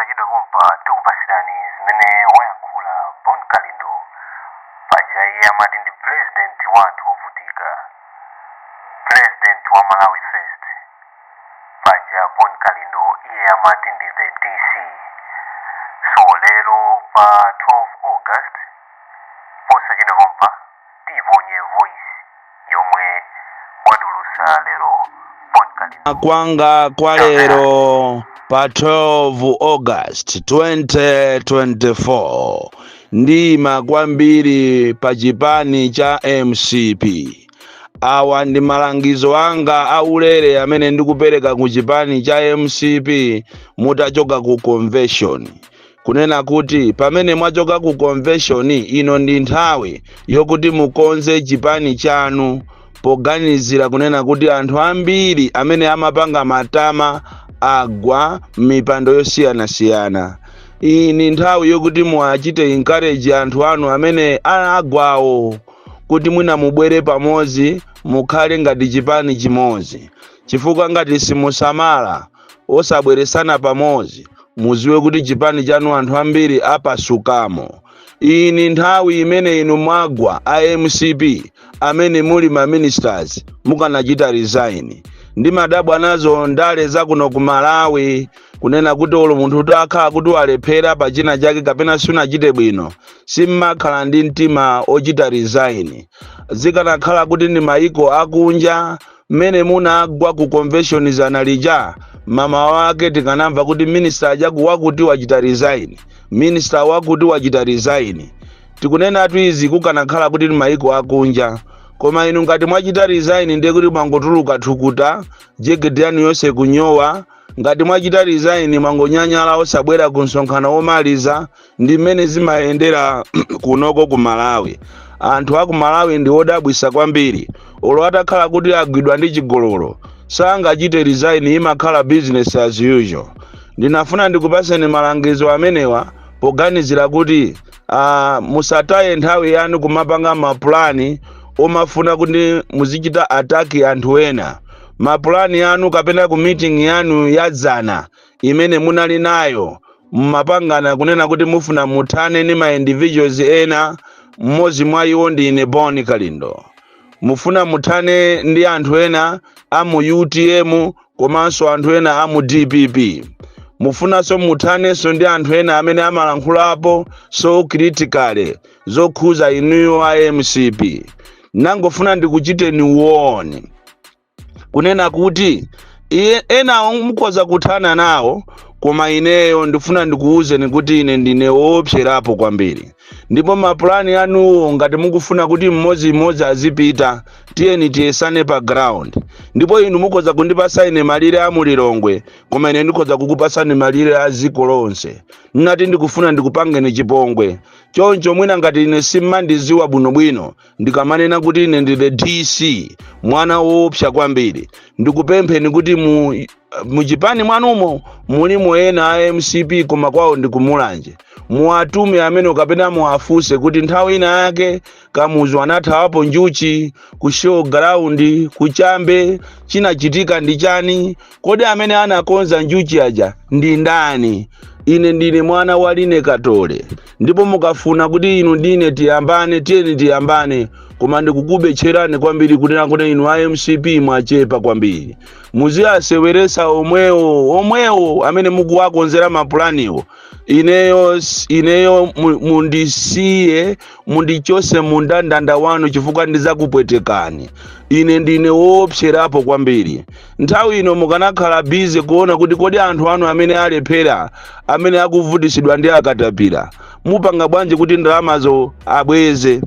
posachedwa pompa tikupasirani zimene wayankhula Bon Kalindo paja iye amati ndi president wa anthu ovutika, president wa Malawi First. Paja Bon Kalindo iye amati ndi the DC. So lero pa 12 August posachedwa pompa tiponye voice yomwe watulusa lero Bon Kalindo. Kwanga kwa lero pa 12 August 2024 ndima kwambiri pa chipani cha MCP. Awa ndi malangizo anga aulere amene ndikupereka ku chipani cha MCP mutachoka ku convention. Kunena kuti pamene mwachoka ku convention ino ndi nthawi yokuti mukonze chipani chanu poganizira kunena kuti anthu ambiri amene amapanga matama agwa mipando yosiyana-siyana. Iyi ni nthawi yokuti muachite encourage anthu anu amene agwawo kuti mwina mubwere pamodzi mukhale ngati chipani chimodzi. Chifukwa ngati simusamala osabweresana pamodzi muziwe kuti chipani chanu anthu ambiri apasukamo. Iyi ni nthawi imene inu mwagwa MCP amene muli ma ministers mukanachita resign. Ndi madabwa nazo ndale zakuno ku Malawi kunena kuti olo munthu utakhala kuti walephera pa china chake kapena sunachite bwino simmakhala ndi mtima ochita resign. Zikanakhala kuti ndi maiko akunja mmene munagwa ku convention zanalija mama wake tikanamva kuti minister ajaku wakuti wachita resign, minister wakuti wachita resign. Tikunena tu izi kukanakhala kuti ndi maiko akunja. Koma inu ngati mwachita resign ndiye kuti mwangotuluka thukuta jeketi yanu yonse kunyowa. Ngati mwachita resign mwangonyanyala osabwera ku msonkhano womaliza. Ndi mmene zimayendera kunoko ku Malawi. Anthu aku Malawi ndi odabwisa kwambiri. Olo atakhala kuti agwidwa ndi chigololo sangachite resign, imakhala business as usual. Ndinafuna ndikupaseni malangizo amenewa poganizira kuti musataye nthawi yanu kumapanga maplani omafuna kuti muzichita attack anthu ena. Maplani yanu kapena ku meeting yanu yadzana imene munali nayo mmapangana kunena kuti mufuna muthane ni ma individuals ena, mmodzi mwa iwo ndi ine Bon Kalindo. Mufuna muthane ndi anthu ena amu UTM komanso anthu ena amu DPP. Mufunanso muthanenso ndi anthu ena amene amalankhulapo so critically zokhuza inuyo a MCP. Nangofuna ndikuchiteni uone kunena kuti ena mukhoza kuthana nawo, koma ineyo ndifuna ndikuuzeni kuti ine ndine woopserapo kwambiri. Ndipo maplani anu ngati mukufuna kuti mmodzi azipita tiyeni tiyesane pa ground. Ndipo inu mukhoza kundipasa ine malire a Mulilongwe koma ine ndikhoza kukupasani malire a dziko lonse. Nnati ndikufuna ndikupangeni chipongwe. Choncho mwina ngati ine simmandiziwa bwinobwino ndikamanena kuti ine ndile DC mwana woopsa kwambiri, ndikupempheni kuti muchipani mwanumo mulimo ena a MCP koma kwawo ndikumulanje. Muatume amene kapena muafuse kuti nthawi ina yake kamuzu anathawapo njuchi ku show ground kuchambe chinachitika ndi chani, kodi amene anakonza njuchi aja ndi ndani? Ine ndine mwana wa Line Katole. Ndipo mukafuna kuti inu ndine tiyambane tiyeni tiyambane, koma ndikukubetcherani kwambiri kunena kuti inu a MCP mwachepa kwambiri. Muziaseweresa omwewo amene mukuwakonzera maplaniwo. Ineyo mundisiye mundichose mundandanda wanu chifukwa ndizakupwetekani. Ine ndine woopserapo kwambiri. Nthawi ino mukanakhala busy kuona kuti kodi anthu anu amene alephera amene akuvutisidwa ndi akatapira mupanga bwanji kuti ndalamazo abweze.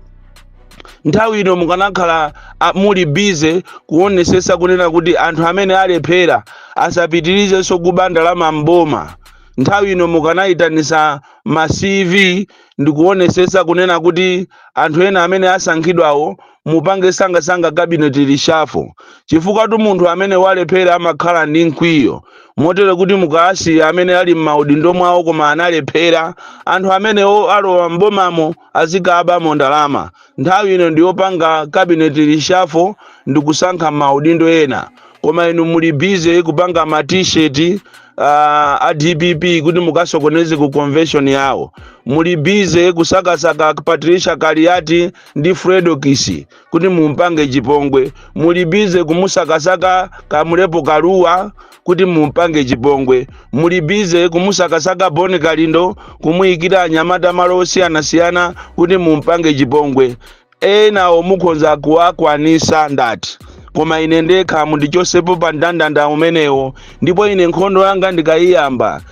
Nthawi ino mukanakhala muli busy kuonesesa kunena kuti anthu amene alephera asapitirizenso kuba ndalama mboma. Nthawi ino mukanayitanisa ma CV ndikuonesesa kunena kuti anthu ena amene asankhidwawo mupange sanga cabinet reshuffle. Chifukwa tu munthu amene walephera amakhala ndi mkwiyo motero kuti mukaasi amene ali m'maudindo mwawo koma analephera anthu amene alowa mbomamo azikabamo ndalama. Nthawi ino ndiyopanga cabinet reshuffle ndikusankha maudindo ena. Koma inu muli busy kupanga ma t-shirt a DPP kuti mukasokoneze ku convention yawo. Muli bize kusakasaka Patricia Kaliati ndi Fredo Kisi kuti mumpange chipongwe. Muli bize kumusakasaka Kamulepo Kaluwa kuti mumpange chipongwe. Muli bize kumusakasaka Boni Kalindo kumuyikira anyamata malo osiyanasiyana kuti mumpange chipongwe. Enawo mukhonza kuwakwanisa ndati. Koma ine ndekha mundichosepo pa mndandanda umenewo, ndipo ine nkhondo yanga ndikayiyamba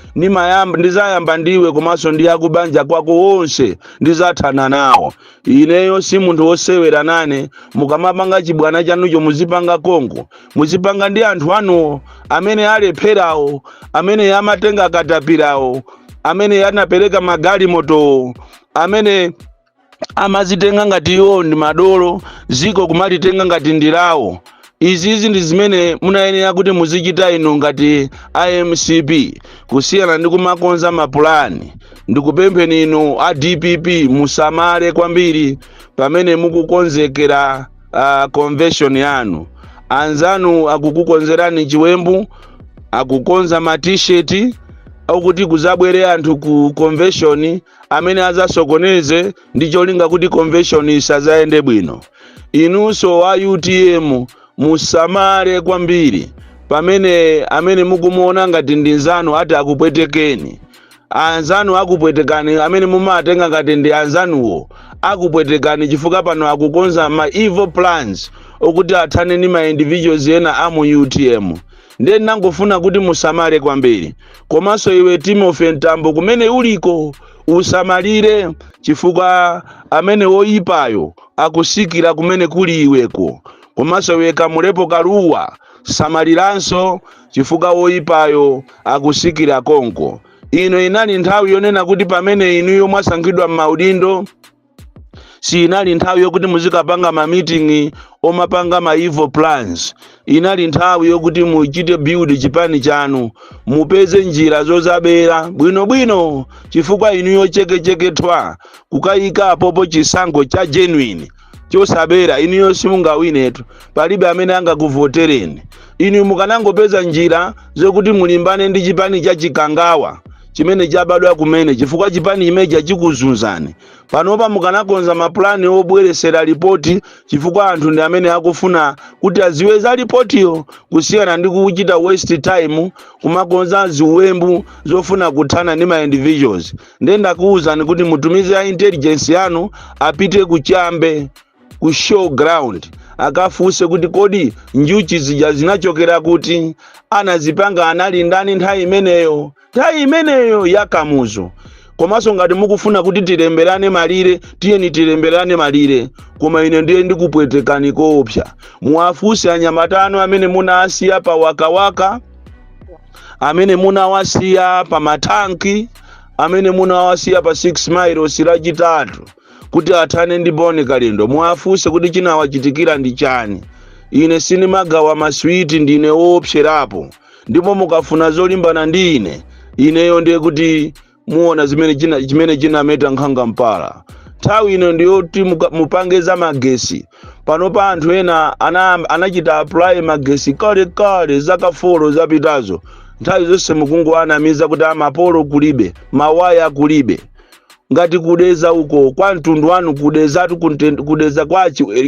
ndizayamba ndiwe komanso ndi akubanja kwako wonse ndizathana nawo. Ineyo si munthu wosewera nane. Mukamapanga chibwana chanucho muzipanga konko, muzipanga ndi anthu anuwo amene alepherawo, amene amatenga katapirawo, amene anapereka magalimoto, amene amazitenga ngati iwo ndi madolo, ziko kumalitenga ngati ndilawo. Izizi ndi zimene munayenera kuti muzichita inu ngati IMCP, kusiyana ndi kumakonza mapulani. Ndikupempheni inu a DPP musamale kwambiri pamene mukukonzekera convention yanu. Anzanu akukukonzerani chiwembu, akukonza ma t-shirt akuti kuzabwere anthu ku convention amene azasokoneze ndi cholinga kuti convention isazayende bwino. Inunso wa UTM musamale kwambiri pamene amene mukumuona ngati ndi nzanu ati akupwetekeni. Anzanu akupwetekani amene mumatenga ngati ndi anzanuwo akupwetekani chifukwa pano akukonza ma evil plans okuti athane ni ma individuals ena amu UTM. Ndiye nangofuna kuti musamale kwambiri. Komanso iwe Timothy Ntambo kumene uliko usamalire chifukwa amene woyipayo akusikira kumene kuli iweko. Komanso iwe Kamulepo Kaluwa samaliranso chifukwa woyipayo akusikira konko. Ino inali nthawi yonena kuti pamene inuyo mwasankhidwa m'maudindo, si inali nthawi yokuti muzikapanga ma meeting omapanga ma evil plans. Inali nthawi yokuti muchite build chipani chanu, mupeze njira zozabera bwino chifukwa inuyo chekechekethwa kukayika popo chisankho cha genuine chosabera. Inuyo simungawinetu, palibe amene angakuvotereni. Inu mukanangopeza njira zokuti mulimbane ndi chipani cha chikangawa chimene chabadwa kumene chifukwa chipani imeja chikuzunzani. Panopa mukanakonza mapulani obweresera ripoti chifukwa anthu ndi amene akufuna kuti aziwe za ripotiyo, kusiyana ndi kuchita waste time kumakonza ziwembu zofuna kuthana ndi ma individuals. Ndenda kuuzani kuti mutumize ya intelligence yanu apite kuchambe, ku show ground, akafunse kuti kodi njuchi zija zinachokera kuti, anazipanga anali ndani nthawi imeneyo yakamuzo. Komanso ngati mukufuna kuti tilemberane malire, tiyeni tilemberane malire. Koma ine ndiye ndikupwetekani koopsa. Muwafunse anyamata anu amene munawasiya pa wakawaka, amene munawasiya pa matanki, amene munawasiya pa 6 miles lachitatu kuti athane ndi Boni Kalindo. Muwafunse kuti chinawachitikira ndi chani. Ine sinimagawa maswiti, ndine woopserapo. Ndipo mukafuna zolimbana ndi ineyo ndiye kuti muona chimene chinameta nkhanga mpala. Nthawi ino ndiyoti mupange za magesi. Panopa anthu ena anachita apply magesi kale zaka 4 zapitazo. Nthawi zonse mukungoanamiza kuti amapolo kulibe, mawaya kulibe. Ngati kudeza uko kwa mtundu wanu, kudeza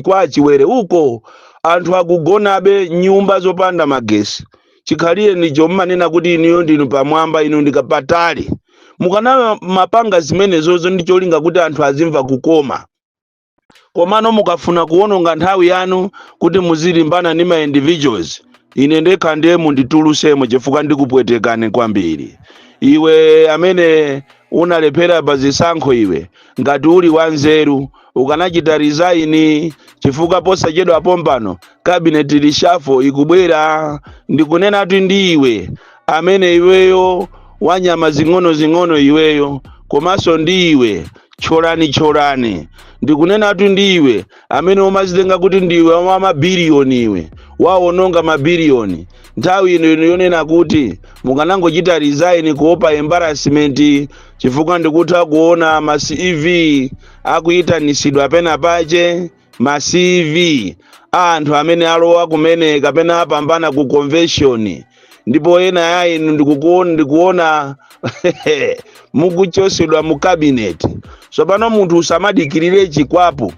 kwa chiwere uko anthu akugonabe nyumba zopanda magesi. Chikhalire ndicho mmanena kuti iniyo ndinu pamwamba, inu ndikapatali. Mukana mapanga zimene zozo ndi cholinga kuti anthu azimva kukoma. Komano mukafuna kuononga nthawi yanu kuti muzilimbana ndi ma individuals, ine ndekha ndiye munditulusemo chifukwa ndikupwetekani kwambiri. Iwe amene unalephera pa zisankho, iwe ngati uli wanzeru ukanachita resign chifukwa posachedwa pompano cabinet lishafo ikubwera. Ndikunena kuti ndiwe amene iweyo wanyama zing'ono iweyo, komanso ndiwe cholani. Ndikunena kuti ndiwe amene umazitenga kuti ndiwe wa mabiliyoni, iwe waononga mabiliyoni. Nthawi ino yonena kuti mukanangochita resign kuopa embarrassment chifukwa ndikutha kuona ma CV akuyitanisidwa pena pache, ma CV anthu amene alowa kumene kapena apambana ku convention. ndipo ena ya inu ndikuona mukuchosedwa mu cabinet. So pano munthu usamadikirire chikwapo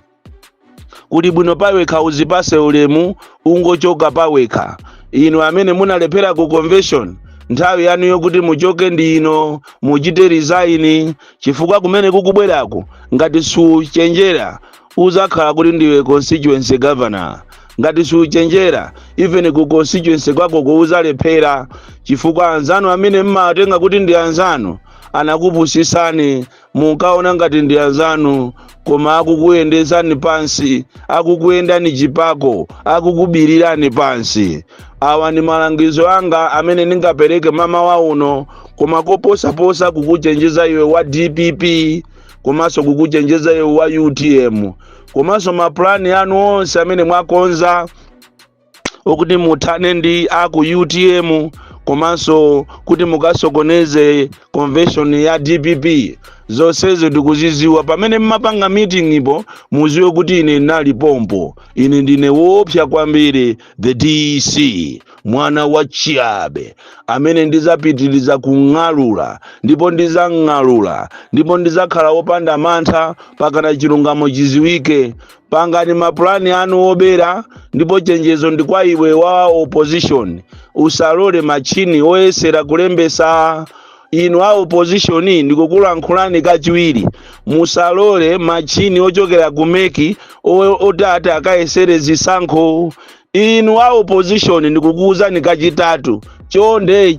kuti bwino pawekha uzipase ulemu ungochoka pawekha. Inu amene munalephera ku convention nthawi yanu yokuti muchoke ndino muchite resign, chifukwa kumene kukubwerako ngati suchenjera uzakhala kuti ndiwe constituency governor. Ngati suchenjera even ku constituency kwako uzalephera, chifukwa anzanu amene mmatenga kuti ndi anzanu anakupusisani mukaona ngati ndi anzanu, koma akukuyendesani pansi, akukuyendani chipako, akukubirirani pansi. Awa ni malangizo anga amene ningapereke mama wa uno, koma koposa kukuchenjeza iwe wa DPP, komanso kukuchenjeza iwe wa UTM, komanso maplani anu onse amene mwakonza okuti muthane ndi aku UTM, komanso kuti mukasokoneze convention ya DPP. Zonsezo ndikuziziwa pamene mmapanga meeting ipo, muziwe kuti ine nali pompo, ine ndine woopsa kwambiri, the DC mwana wa Chiabe amene ndizapitiliza kung'alula ndipo ndizang'alula ndipo ndizakhala wopanda mantha pakana chilungamo chiziwike. Pangani maplani anu obera, ndipo chenjezo ndi kwa iwe wa opposition, usalole machini oyesera kulembesa. Inu a opposition ndikukulankhulani kachiwiri, musalole machini ochokera kumeki otata akayesere zisankho. Inu a opposition ndikukuuzani kachitatu, chonde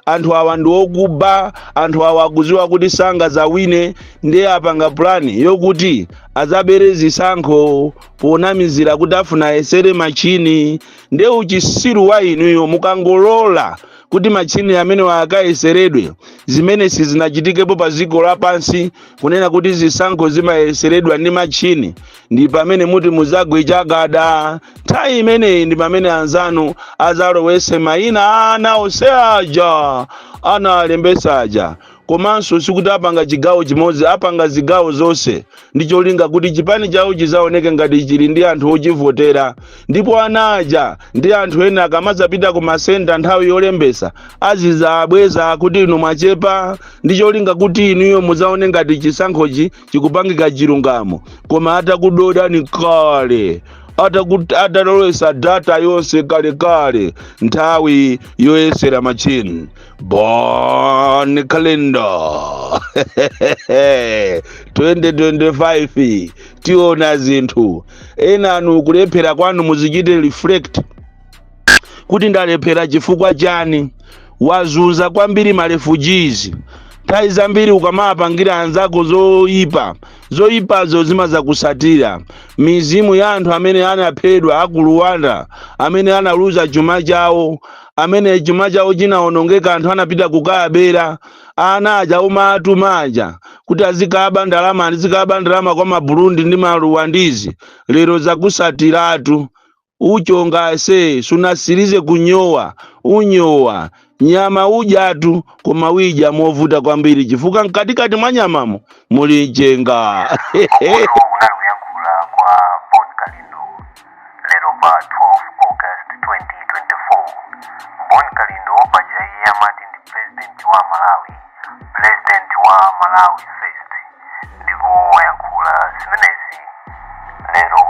anthu awa ndi okuba, anthu awa akuziwa kuti sanga zawine, ndiye apanga plani yokuti azabere zisankho ponamizira kuti afuna ayesere machini. Ndiye uchisiru wa inuyo mukangolola kuti machini amene wakayeseredwe zimene sizinachitikepo pa dziko lapansi, kunena kuti zisankho zimayeseredwa ndi machini, ndi pamene muti muzagwe chagada. Nthawi imeneyi ndi pamene anzanu azalowese mayina ana onse aja analembesa aja. Komanso sikuti apanga chigawo chimodzi, apanga zigawo zonse ndi cholinga kuti chipani chawo chizaoneke ngati chili ndi anthu ochivotera. Ndipo anaja ndi anthu ena akamazapita ku masenta nthawi yolembesa azizabweza kuti inu mwachepa, ndi cholinga kuti inuyo muzaone ngati chisankhochi chikupangika chilungamo. Koma atakudoda ni kale, atalowesa data yonse kale nthawi yoyesera machini. Born calendar 2025 tiona zinthu ena anu kulephera kwanu muzichite reflect kuti ndalephera chifukwa chani. Wazuza kwambiri ma refugees. Nthawi zambiri ukamapangira anzako zoyipazo zimazakusatira. Mizimu ya anthu amene anaphedwa aku Rwanda, amene analuza chuma chawo, amene chuma chawo chinaonongeka, anthu anapita kukayabera, anaja umatu maja kuti azikaba ndalama kwa maburundi ndi maruwandizi, lero zakusatiratu. Uchonga se sunasirize kunyowa, unyowa nyama ujatu, koma wija movuta kwambiri chifukwa mkatikati mwa nyamamo muli chenga. Unaluyankhula kwa Bon Kalindo lero pa 12 August 2024. Bon Kalindo pajaiye amati ndi president wa Malawi first, ndipo wayankhula zimenezi lero